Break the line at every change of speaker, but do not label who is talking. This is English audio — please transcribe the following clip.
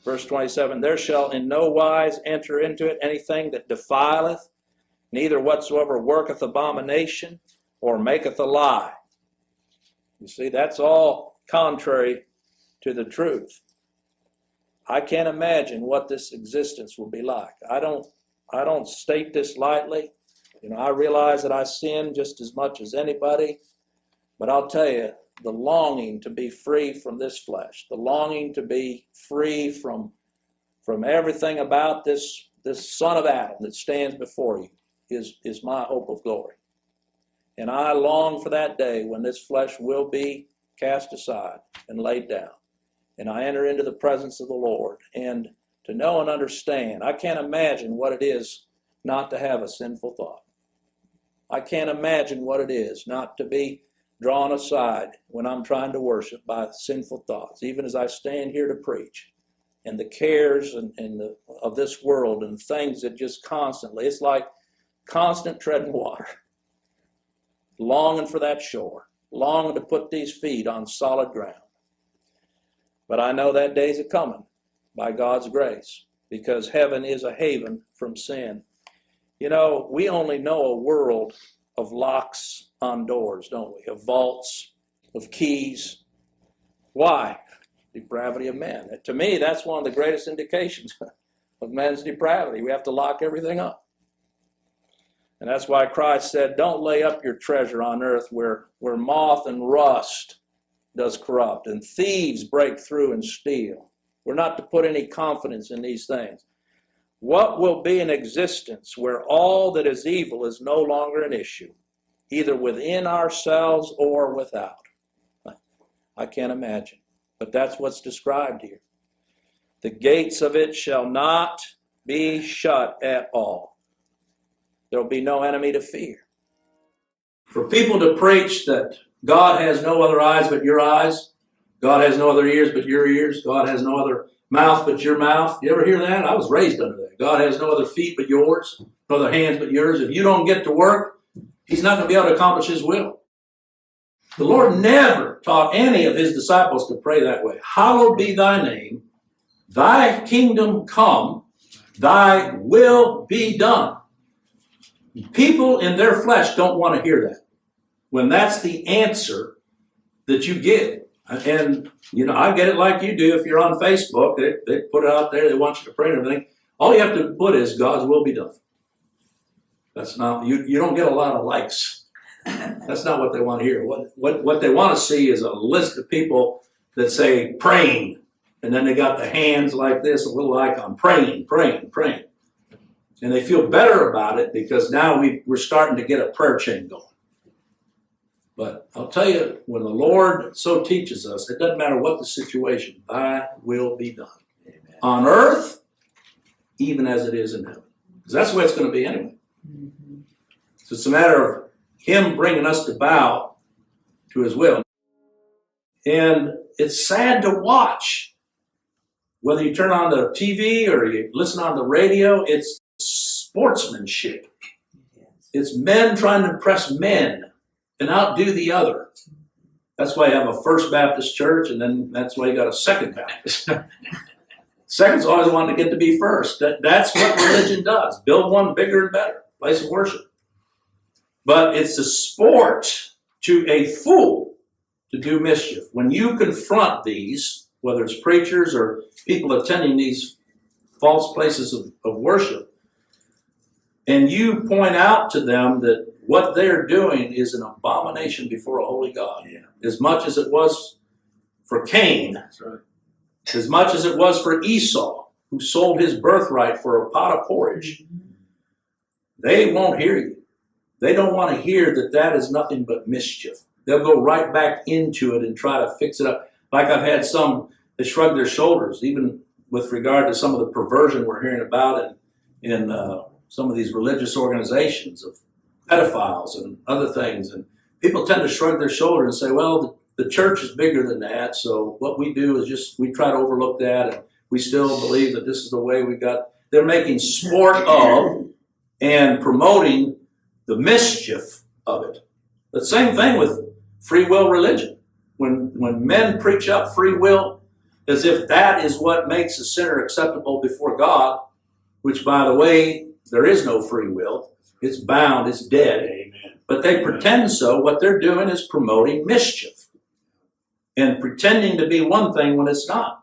Verse 27, there shall in no wise enter into it anything that defileth, neither whatsoever worketh abomination or maketh a lie. You see, that's all contrary to the truth. I can't imagine what this existence will be like. I don't state this lightly. I realize that I sin just as much as anybody, but I'll tell you, the longing to be free from this flesh, the longing to be free from everything about this son of Adam that stands before you is my hope of glory. And I long for that day when this flesh will be cast aside and laid down, and I enter into the presence of the Lord, and to know and understand. I can't imagine what it is not to have a sinful thought. I can't imagine what it is not to be drawn aside when I'm trying to worship by sinful thoughts, even as I stand here to preach. And the cares of this world and things that just constantly, it's like constant treading water. Longing for that shore, longing to put these feet on solid ground. But I know that day's a coming by God's grace, because heaven is a haven from sin. We only know a world of locks on doors, don't we? Of vaults, of keys. Why? Depravity of man. To me, that's one of the greatest indications of man's depravity. We have to lock everything up. And that's why Christ said, don't lay up your treasure on earth where moth and rust does corrupt and thieves break through and steal. We're not to put any confidence in these things. What will be an existence where all that is evil is no longer an issue, either within ourselves or without? I can't imagine. But that's what's described here. The gates of it shall not be shut at all. There will be no enemy to fear. For people to preach that God has no other eyes but your eyes, God has no other ears but your ears, God has no other mouth but your mouth. You ever hear that? I was raised under that. God has no other feet but yours, no other hands but yours. If you don't get to work, He's not going to be able to accomplish His will. The Lord never taught any of His disciples to pray that way. Hallowed be thy name, thy kingdom come, thy will be done. People in their flesh don't want to hear that. When that's the answer that you get. And, I get it like you do. If you're on Facebook, they put it out there, they want you to pray and everything. All you have to put is God's will be done. That's not, you don't get a lot of likes. That's not what they want to hear. What they want to see is a list of people that say praying, and then they got the hands like this, a little icon, praying, praying, praying. And they feel better about it because now we're starting to get a prayer chain going. But I'll tell you, when the Lord so teaches us, it doesn't matter what the situation, thy will be done. Amen. On earth, even as it is in heaven. Because that's the way it's going to be anyway. Mm-hmm. So it's a matter of Him bringing us to bow to His will. And it's sad to watch. Whether you turn on the TV or you listen on the radio, it's sportsmanship. It's men trying to impress men and outdo the other. That's why you have a First Baptist church, and then that's why you got a Second Baptist. Second's always wanting to get to be first. That's what religion does. Build one bigger and better, place of worship. But it's a sport to a fool to do mischief. When you confront these, whether it's preachers or people attending these false places of worship, and you point out to them that what they're doing is an abomination before a holy God. Yeah. As much as it was for Cain, that's right. As much as it was for Esau, who sold his birthright for a pot of porridge, they won't hear you. They don't want to hear that that is nothing but mischief. They'll go right back into it and try to fix it up. Like I've had some that shrug their shoulders, even with regard to some of the perversion we're hearing about in some of these religious organizations of pedophiles and other things. And people tend to shrug their shoulders and say, well, the church is bigger than that, so what we do is just, we try to overlook that, and we still believe that this is the way we got. They're making sport of and promoting the mischief of it. The same thing with free will religion. When men preach up free will, as if that is what makes a sinner acceptable before God, which, by the way, there is no free will. It's bound, it's dead.
Amen.
But they pretend so. What they're doing is promoting mischief and pretending to be one thing when it's not.